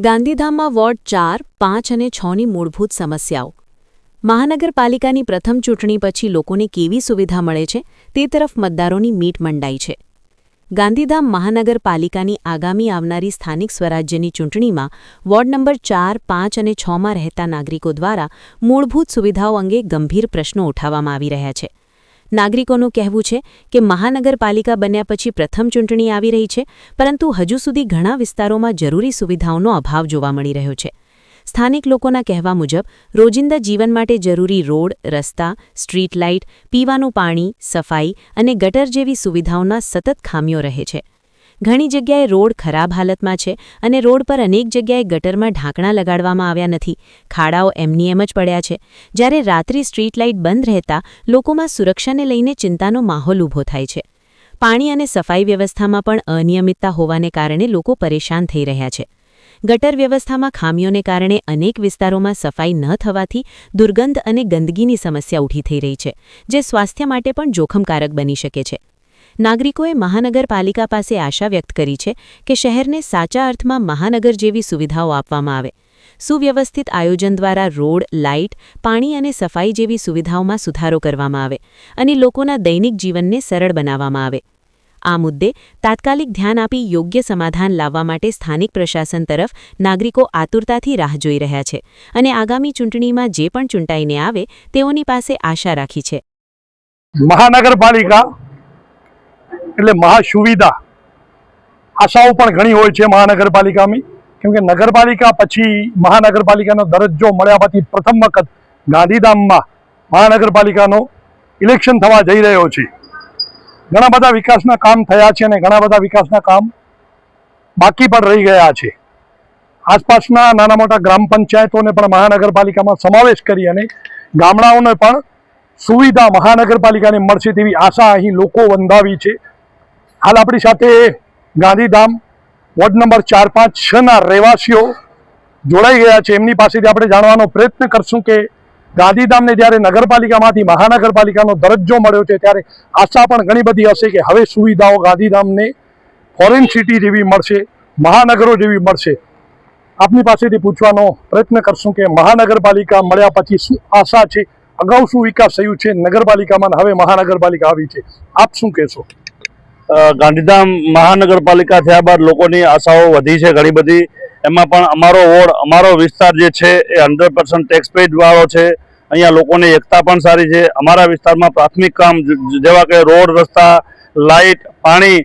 ગાંધીધામમાં વોર્ડ 4, 5 અને 6ની મૂળભૂત સમસ્યાઓ. મહાનગરપાલિકાની પ્રથમ ચૂંટણી પછી લોકોને કેવી સુવિધા મળે છે તે તરફ મતદારોની મીટ મંડાઈ છે. ગાંધીધામ મહાનગરપાલિકાની આગામી આવનારી સ્થાનિક સ્વરાજ્યની ચૂંટણીમાં વોર્ડ નંબર 4, 5 અને 6માં રહેતા નાગરિકો દ્વારા મૂળભૂત સુવિધાઓ અંગે ગંભીર પ્રશ્નો ઉઠાવવામાં આવી રહ્યા છે. નાગરિકોનું કહેવું છે કે મહાનગરપાલિકા બન્યા પછી પ્રથમ ચૂંટણી આવી રહી છે, પરંતુ હજુ સુધી ઘણા વિસ્તારોમાં જરૂરી સુવિધાઓનો અભાવ જોવા મળી રહ્યો છે. સ્થાનિક લોકોના કહેવા મુજબ રોજિંદા જીવન માટે જરૂરી રોડ, રસ્તા, સ્ટ્રીટ લાઇટ, પીવાનું પાણી, સફાઈ અને ગટર જેવી સુવિધાઓના સતત ખામીઓ રહે છે. ઘણી જગ્યાએ રોડ ખરાબ હાલતમાં છે અને રોડ પર અનેક જગ્યાએ ગટરમાં ઢાંકણા લગાડવામાં આવ્યા નથી. ખાડાઓ એમની એમ જ પડ્યા છે. જ્યારે રાત્રિ સ્ટ્રીટ લાઇટ બંધ રહેતા લોકોમાં સુરક્ષાને લઈને ચિંતાનો માહોલ ઊભો થાય છે. પાણી અને સફાઈ વ્યવસ્થામાં પણ અનિયમિતતા હોવાને કારણે લોકો પરેશાન થઈ રહ્યા છે. ગટર વ્યવસ્થામાં ખામીઓને કારણે અનેક વિસ્તારોમાં સફાઈ ન થવાથી દુર્ગંધ અને ગંદકીની સમસ્યા ઊભી થઈ રહી છે, જે સ્વાસ્થ્ય માટે પણ જોખમકારક બની શકે છે. નાગરિકોએ મહાનગરપાલિકા પાસે આશા વ્યક્ત કરી છે કે શહેરને સાચા અર્થમાં મહાનગર જેવી સુવિધાઓ આપવામાં આવે. સુવ્યવસ્થિત આયોજન દ્વારા રોડ, લાઇટ, પાણી અને સફાઈ જેવી સુવિધાઓમાં સુધારો કરવામાં આવે અને લોકોના દૈનિક જીવનને સરળ બનાવવામાં આવે. આ મુદ્દે તાત્કાલિક ધ્યાન આપી યોગ્ય સમાધાન લાવવા માટે સ્થાનિક પ્રશાસન તરફ નાગરિકો આતુરતાથી રાહ જોઈ રહ્યા છે અને આગામી ચૂંટણીમાં જે પણ ચૂંટાઈને આવે તેઓની પાસે આશા રાખી છે. મહાનગરપાલિકા એટલે મહાસુવિધા આશાઓ પણ ઘણી હોય છે મહાનગરપાલિકાની, કેમ કે નગરપાલિકા પછી મહાનગરપાલિકાનો દરજ્જો મળ્યા પછી પ્રથમ વખત ગાંધીધામમાં મહાનગરપાલિકાનો ઇલેક્શન થવા જઈ રહ્યો છે. ઘણા બધા વિકાસના કામ થયા છે અને ઘણા બધા વિકાસના કામ બાકી પણ રહી ગયા છે. આસપાસના નાના મોટા ગ્રામ પંચાયતોને પણ મહાનગરપાલિકામાં સમાવેશ કરી અને ગામડાઓને પણ સુવિધા મહાનગરપાલિકાને મળશે તેવી આશા અહીં લોકો બંધાવી છે. હાલ આપણી સાથે ગાંધીધામ વોર્ડ નંબર 4, 5, 6ના રહેવાસીઓ જોડાઈ ગયા છે. એમની પાસેથી આપણે જાણવાનો પ્રયત્ન કરશું કે ગાંધીધામને જ્યારે નગરપાલિકામાંથી મહાનગરપાલિકાનો દરજ્જો મળ્યો છે ત્યારે આશા પણ ઘણી બધી હશે કે હવે સુવિધાઓ ગાંધીધામને ફોરેન સિટી જેવી મળશે, મહાનગરો જેવી મળશે. આપની પાસેથી પૂછવાનો પ્રયત્ન કરશું કે મહાનગરપાલિકા મળ્યા પછી શું આશા છે, અગાઉ શું વિકાસ થયું છે નગરપાલિકામાં, હવે મહાનગરપાલિકા આવી છે, આપ શું કહેશો? ગાંધીધામ મહાનગરપાલિકા થયા બાદ લોકોની આશાઓ વધી છે ઘણી બધી. એમાં પણ અમારો વોર્ડ, અમારો વિસ્તાર જે છે એ 100% ટેક્સ પેડ વાળો છે. અહીંયા લોકોની એકતા પણ સારી છે. અમારા વિસ્તારમાં પ્રાથમિક કામ જેવા કે રોડ, રસ્તા, લાઇટ, પાણી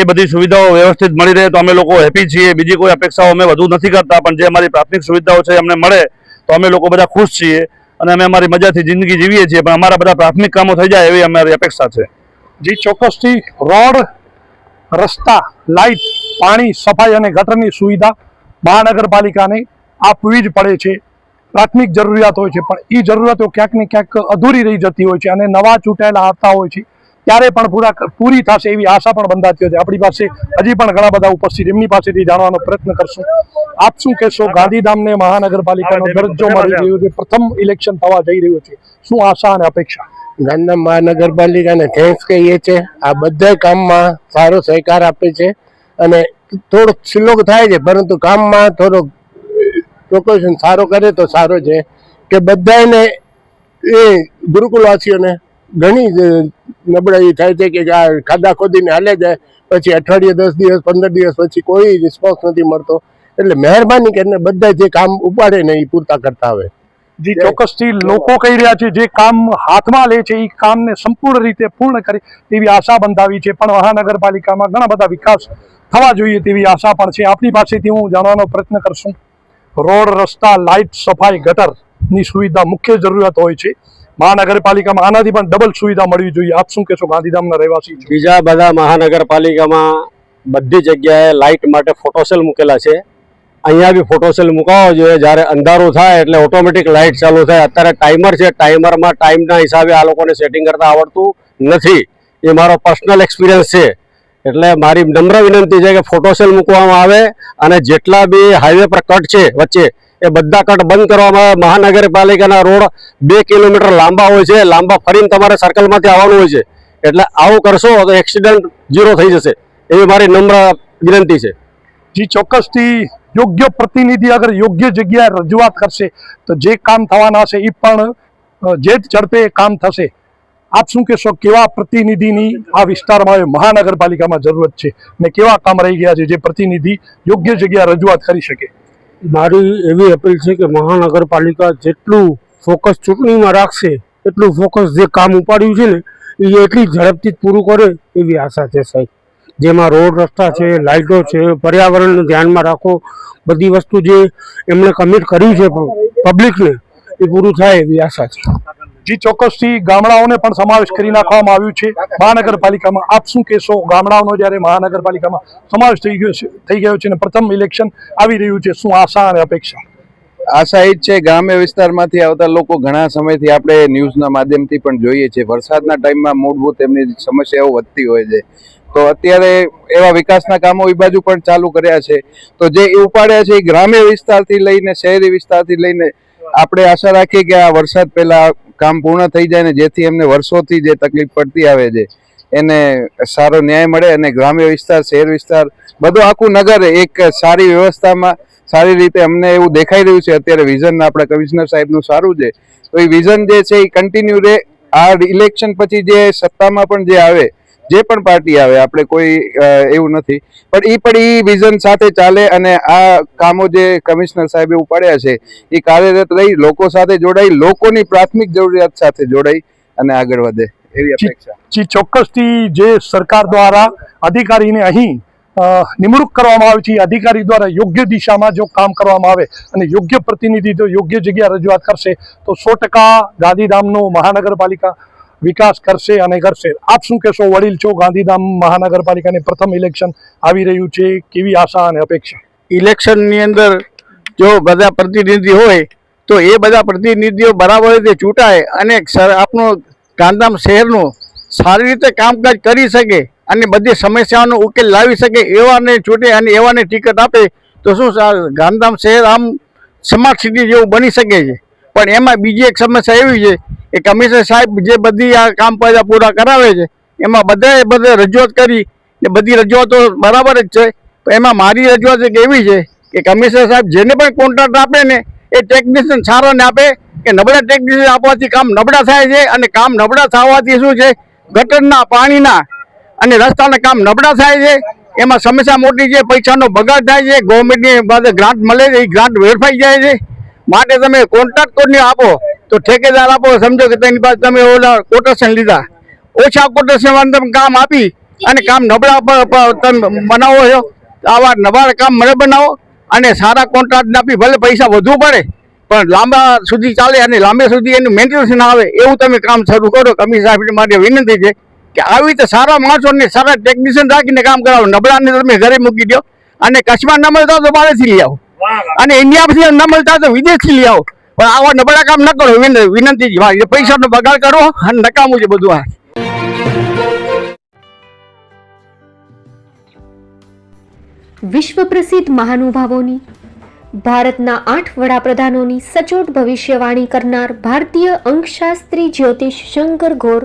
એ બધી સુવિધાઓ વ્યવસ્થિત મળી રહે તો અમે લોકો હેપી છીએ. બીજી કોઈ અપેક્ષાઓ અમે વધુ નથી કરતા, પણ જે અમારી પ્રાથમિક સુવિધાઓ છે અમને મળે તો અમે લોકો બધા ખુશ છીએ અને અમે અમારી મજાથી જિંદગી જીવીએ છીએ. પણ અમારા બધા પ્રાથમિક કામો થઈ જાય એવી અમારી અપેક્ષા છે. જી ચોક્કસથી રોડ, રસ્તા, લાઇટ, પાણી, સફાઈ અને ગટરની સુવિધા મહાનગરપાલિકાને આપવી જ પડે છે. પ્રાથમિક જરૂરિયાત હોય છે, પણ એ જરૂરિયાતો ક્યાંક ને ક્યાંક અધૂરી રહી જતી હોય છે અને નવા ચૂંટાયેલા આવતા હોય છે ત્યારે પણ પૂરી થશે એવી આશા પણ બંધાતી હોય છે. આપણી પાસે હજી પણ ઘણા બધા ઉપસ્થિત, એમની પાસેથી જાણવાનો પ્રયત્ન કરશું. આપ શું કહેશો? ગાંધીધામને મહાનગરપાલિકાનો દરજ્જો મળી રહ્યો છે, પ્રથમ ઇલેક્શન થવા જઈ રહ્યું છે, શું આશા અને અપેક્ષા? ગાંધીધામ મહાનગરપાલિકાને થેન્ક્સ કહીએ છીએ. આ બધા કામમાં સારો સહકાર આપે છે અને થોડોક સ્લો થાય છે, પરંતુ કામમાં થોડોક પ્રોપોઝન સારો કરે તો સારો છે કે બધાને એ ગુરુકુલવાસીઓને ઘણી નબળાઈ થાય છે કે આ ખાડા ખોદીને હાલે જાય, પછી અઠવાડિયે 10 દિવસ 15 દિવસ પછી કોઈ રિસ્પોન્સ નથી મળતો. એટલે મહેરબાની કરીને બધા જે કામ ઉપાડે ને એ પૂરતા કરતા આવે. જી ચોક્કસથી લોકો કહી રહ્યા છે જે કામ હાથમાં લે છે એ કામને સંપૂર્ણ રીતે પૂર્ણ કરે તેવી આશા બંધાવી છે. પણ મહાનગરપાલિકામાં ઘણા બધા વિકાસ થવા જોઈએ તેવી આશા પણ છે. આપણી પાસેથી હું જાણવાનો પ્રયત્ન કરશું. રોડ, રસ્તા, લાઇટ, સફાઈ, ગટરની સુવિધા મુખ્ય જરૂરિયાત હોય છે. મહાનગરપાલિકામાં આનાથી પણ ડબલ સુવિધા મળવી જોઈએ. આપ શું કહેશો ગાંધીધામના રહેવાસી? બીજા બધા મહાનગરપાલિકામાં બધી જગ્યાએ લાઇટ માટે ફોટોસેલ મૂકેલા છે. અહીંયા બી ફોટોસેલ મુકાવવો જોઈએ. જ્યારે અંધારું થાય એટલે ઓટોમેટિક લાઇટ ચાલુ થાય. અત્યારે ટાઈમર છે, ટાઈમરમાં ટાઈમના હિસાબે આ લોકોને સેટિંગ કરતા આવડતું નથી. એ મારો પર્સનલ એક્સપિરિયન્સ છે. એટલે મારી નમ્ર વિનંતી છે કે ફોટોસેલ મૂકવામાં આવે અને જેટલા બી હાઈવે પર કટ છે વચ્ચે એ બધા કટ બંધ કરવામાં આવે. મહાનગરપાલિકાના રોડ 2 કિલોમીટર લાંબા હોય છે, લાંબા ફરીને તમારે સર્કલમાંથી આવવાનું હોય છે. એટલે આવું કરશો તો એક્સિડન્ટ 0 થઈ જશે એવી મારી નમ્ર વિનંતી છે. જી ચોક્કસથી યોગ્ય પ્રતિનિધિ અગર યોગ્ય જગ્યાએ રજૂઆત કરશે તો જે કામ થવાના છે એ પણ જે જ ઝડપે કામ થશે. આપ શું કહેશો, કેવા પ્રતિનિધિની આ વિસ્તારમાં હવે મહાનગરપાલિકામાં જરૂરત છે ને કેવા કામ રહી ગયા છે જે પ્રતિનિધિ યોગ્ય જગ્યાએ રજૂઆત કરી શકે? મારી એવી અપીલ છે કે મહાનગરપાલિકા જેટલું ફોકસ ચૂંટણીમાં રાખશે એટલું ફોકસ જે કામ ઉપાડ્યું છે ને એ એટલી ઝડપથી જ પૂરું કરે એવી આશા છે સાહેબ. જેમાં રોડ રસ્તા છે, લાઇટો છે, પર્યાવરણને ધ્યાનમાં રાખો, બધી વસ્તુ જે એમણે કમિટ કર્યું છે પબ્લિકને એ પૂરું થાય એવી આશા છે. જી ચોક્કસથી ગામડાઓને પણ સમાવેશ કરી નાખવામાં આવ્યું છે મહાનગરપાલિકામાં. આપ શું કહેશો, ગામડાઓનો જ્યારે મહાનગરપાલિકામાં સમાવેશ થઈ ગયો છે અને પ્રથમ ઇલેક્શન આવી રહ્યું છે, શું આશા અને અપેક્ષા? આશા એ જ છે, ગ્રામ્ય વિસ્તારમાંથી આવતા લોકો ઘણા સમયથી આપણે ન્યૂઝના માધ્યમથી પણ જોઈએ છે, વરસાદના ટાઈમમાં મૂળભૂત એમની સમસ્યાઓ વધતી હોય છે. તો અત્યારે એવા વિકાસના કામો એ બાજુ પણ ચાલુ કર્યા છે. તો જે ઉપાડ્યા છે એ ગ્રામ્ય વિસ્તારથી લઈને શહેરી વિસ્તારથી લઈને આપણે આશા રાખીએ કે આ વરસાદ પહેલા કામ પૂર્ણ થઈ જાય ને જેથી એમને વર્ષોથી જે તકલીફ પડતી આવે છે એને સારો ન્યાય મળે અને ગ્રામ્ય વિસ્તાર, શહેર વિસ્તાર, બધું આખું નગર એક સારી વ્યવસ્થામાં સારી રીતે અમને એવું દેખાઈ રહ્યું છે. અત્યારે વિઝન આપણા કમિશનર સાહેબનું સારું છે, તો એ વિઝન જે છે એ કન્ટિન્યુ રહે. આ ઇલેક્શન પછી જે સત્તામાં પણ જે આવે, જે પણ પાર્ટી આવે, આપણે કોઈ એવું નથી, પણ એ વિઝન સાથે ચાલે અને આ કામો જે કમિશનર સાહેબે ઉપાડ્યા છે એ કાર્યરત રહી, લોકો સાથે જોડાઈ, લોકોની પ્રાથમિક જરૂરિયાત સાથે જોડાઈ અને આગળ વધે એવી અપેક્ષા. જી ચોક્કસથી જે સરકાર દ્વારા અધિકારીને અહીં નિમણૂક કરવામાં આવી છે, અધિકારી દ્વારા યોગ્ય દિશામાં જો કામ કરવામાં આવે અને યોગ્ય પ્રતિનિધિ જો યોગ્ય જગ્યાએ રજૂઆત કરશે તો 100% ગાંધીધામનો મહાનગરપાલિકા વિકાસ કરશે અને કરશે. આપ શું કહેશો, વડીલ છો, ગાંધીધામ મહાનગરપાલિકાને પ્રથમ ઇલેક્શન આવી રહ્યું છે, કેવી આશા અને અપેક્ષા? ઇલેક્શનની અંદર જો બધા પ્રતિનિધિ હોય તો એ બધા પ્રતિનિધિઓ બરાબર રીતે ચૂંટાય અને આપણું ગાંધીધામ શહેરનું સારી રીતે કામકાજ કરી શકે અને બધી સમસ્યાઓનો ઉકેલ લાવી શકે એવાને ચૂંટે અને એવાને ટિકિટ આપે તો શું ગાંધીધામ શહેર આમ સ્માર્ટ સિટી જેવું બની શકે છે. પણ એમાં બીજી એક સમસ્યા એવી છે કે કમિશનર સાહેબ જે બધી આ કામ પૂરા કરાવે છે એમાં બધે રજૂઆત કરી ને બધી રજૂઆતો બરાબર જ છે. એમાં મારી રજૂઆત એક એવી છે કે કમિશનર સાહેબ જેને પણ કોન્ટ્રાક્ટ આપે ને એ ટેકનિશિયન સારાને આપે, કે નબળા ટેકનિશિયન આપવાથી કામ નબળા થાય છે અને કામ નબળા થવાથી શું છે, ગટરના, પાણીના અને રસ્તાના કામ નબળા થાય છે. એમાં સમસ્યા મોટી છે, પૈસાનો બગાડ થાય છે, ગવર્મેન્ટની પાસે ગ્રાન્ટ મળે છે એ ગ્રાન્ટ વેરફાઈ જાય છે. માટે તમે કોન્ટ્રાક્ટ કોને આપો તો ઠેકેદાર આપો, સમજો કે તેની પાસે તમે ઓલા કોટેશન લીધા, ઓછા કોટેશનમાં તમે કામ આપી અને કામ નબળા તમે બનાવો છો. આવા નવા કામ મને બનાવો અને સારા કોન્ટ્રાક્ટ આપી, ભલે પૈસા વધુ પડે પણ લાંબા સુધી ચાલે અને લાંબા સુધી એનું મેન્ટેનન્સ ના આવે એવું તમે કામ શરૂ કરો. કમિશનર સાહેબની મારી વિનંતી છે કે આવી રીતે સારા માણસોને સારા ટેકનિશિયન રાખીને કામ કરાવો, નબળાને તમે ઘરે મૂકી દો અને કચ્છમાં ન મળતા તો બહારથી લઈ આવો અને ઇન્ડિયામાંથી ન મળતા તો વિદેશથી લઈ આવો, પણ આવા નબળા કામ ન કરો. વિનંતી છે મારી, પૈસાનો બગાડ કરો અને નકામું છે બધું. આ વિશ્વ પ્રસિદ્ધ મહાનુભાવોની, ભારતના 8 વડાપ્રધાનોની સચોટ ભવિષ્યવાણી કરનાર ભારતીય અંકશાસ્ત્રી જ્યોતિષ શંકર ગોર,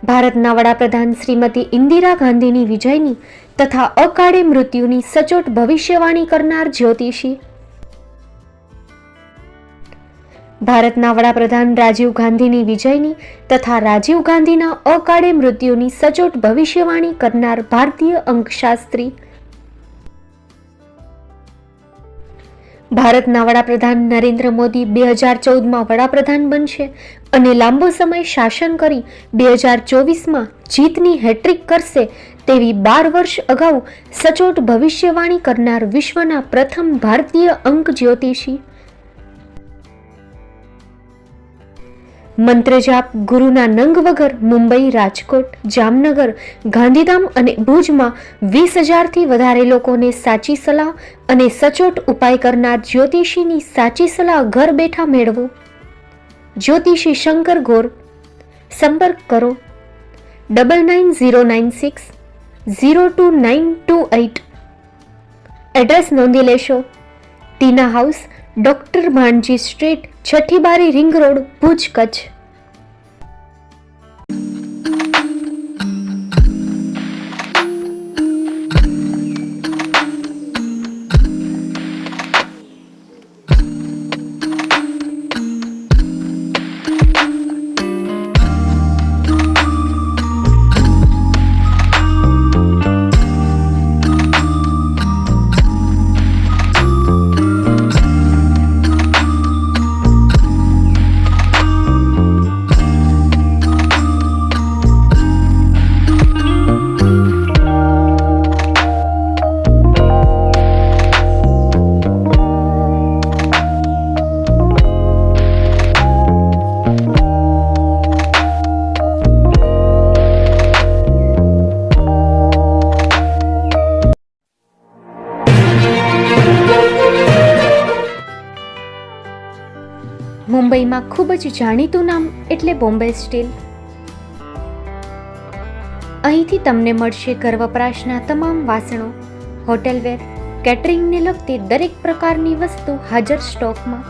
ભારતના વડાપ્રધાન શ્રીમતી ઇન્દિરા ગાંધીની વિજયની તથા અકાળે મૃત્યુની સચોટ ભવિષ્યવાણી કરનાર જ્યોતિષી, ભારતના વડાપ્રધાન રાજીવ ગાંધીની વિજયની તથા રાજીવ ગાંધીના અકાળે મૃત્યુની સચોટ ભવિષ્યવાણી કરનાર ભારતીય અંકશાસ્ત્રી, ભારતના વડાપ્રધાન નરેન્દ્ર મોદી 2014માં વડાપ્રધાન બનશે અને લાંબો સમય શાસન કરી 2024માં જીતની હેટ્રિક કરશે તેવી 12 વર્ષ અગાઉ સચોટ ભવિષ્યવાણી કરનાર વિશ્વના પ્રથમ ભારતીય અંક જ્યોતિષી, મંત્રજાપ ગુરુના નંગ વગર મુંબઈ, રાજકોટ, જામનગર, ગાંધીધામ અને ભુજમાં 20,000થી વધારે લોકોને સાચી સલાહ અને સચોટ ઉપાય કરનાર જ્યોતિષીની સાચી સલાહ ઘર બેઠા મેળવો. જ્યોતિષી શંકર ગોર. સંપર્ક કરો 9909602928. એડ્રેસ નોંધી લેશો. ટીના હાઉસ, ડોક્ટર ભાણજી સ્ટ્રીટ, છઠ્ઠી બારી, રિંગ રોડ, ભુજ, કચ્છ. મુંબઈમાં ખૂબ જ જાણીતું નામ એટલે બોમ્બે સ્ટીલ. અહીંથી તમને મળશે ઘર વપરાશના તમામ વાસણો, હોટલવેર, કેટરિંગને લગતી દરેક પ્રકારની વસ્તુ હાજર સ્ટોકમાં.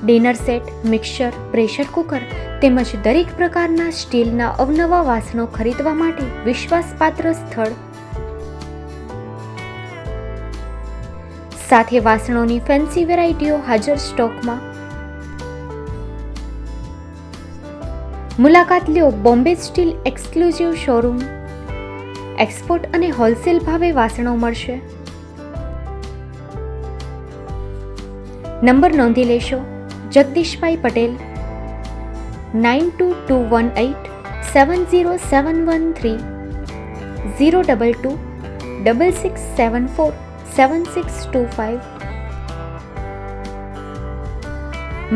Dinner set, mixer, pressure cooker તેમજ દરેક પ્રકારના સ્ટીલના અવનવા વાસણો ખરીદવા માટે વિશ્વાસપાત્ર સ્થળ. સાથે વાસણોની ફેન્સી વેરાયટીઓ હાજર સ્ટોકમાં. મુલાકાત લ્યો Bombay steel exclusive showroom. Export અને હોલસેલ ભાવે વાસણો મળશે. નંબર નોંધી લેશો. જગદીશભાઈ પટેલ, 9221870713, 022 6674 7625.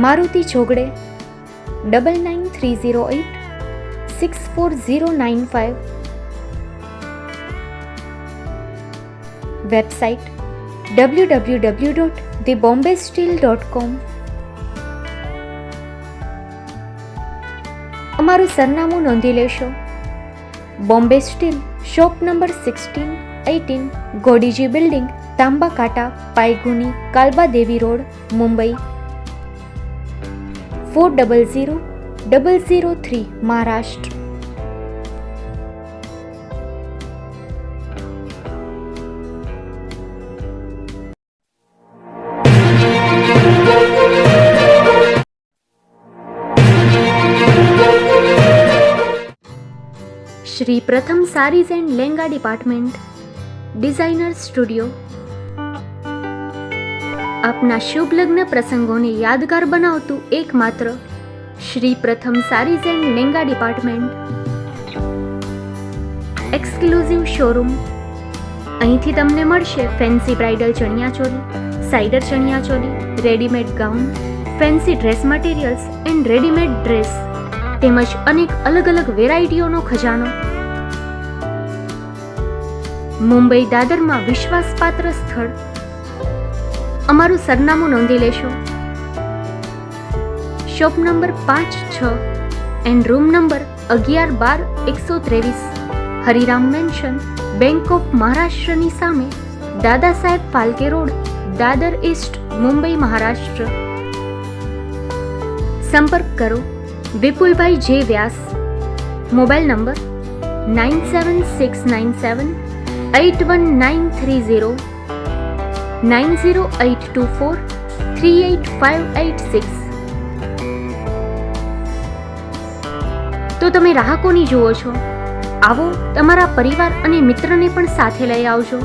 મારુતિ જોગડે, 9930864095. Website www.thebombasteel.com. અમારું સરનામું નોંધી લેશો. Bombay steel, shop number 16-18, Godiji building, Tamba Kanta, Pydhonie, Kalbadevi road, Mumbai 400003, Maharashtra. Shri Pratham sarees and Lenga department, designer studio. આપના શુભ લગ્ન પ્રસંગોને યાદગાર બનાવતું એકમાત્ર Shri Pratham sarees and Lenga department, exclusive showroom. અહીંથી તમને મળશે fancy bridal chaniya choli, cider chaniya choli, readymade gown, fancy dress materials and readymade dress તેમજ અનેક અલગ અલગ વેરાયટીઓનો ખજાનો. મુંબઈ દાદરમાં વિશ્વાસપાત્ર સ્થળ. અમારું સરનામું નોંધી લેશો. Shop number 5-6 and room number 11-12-123, Hariram mansion, bank of મહારાષ્ટ્રની સામે, દાદા સાહેબ ફાલ્કે રોડ, દાદર ઈસ્ટ, મુંબઈ, મહારાષ્ટ્ર. સંપર્ક કરો વિપુલભાઈ જે વ્યાસ. Mobile number 9769781930, 9082438586. તો તમે રાહ કોની જુઓ છો? આવો, તમારા પરિવાર અને મિત્રને પણ સાથે લઈ આવજો.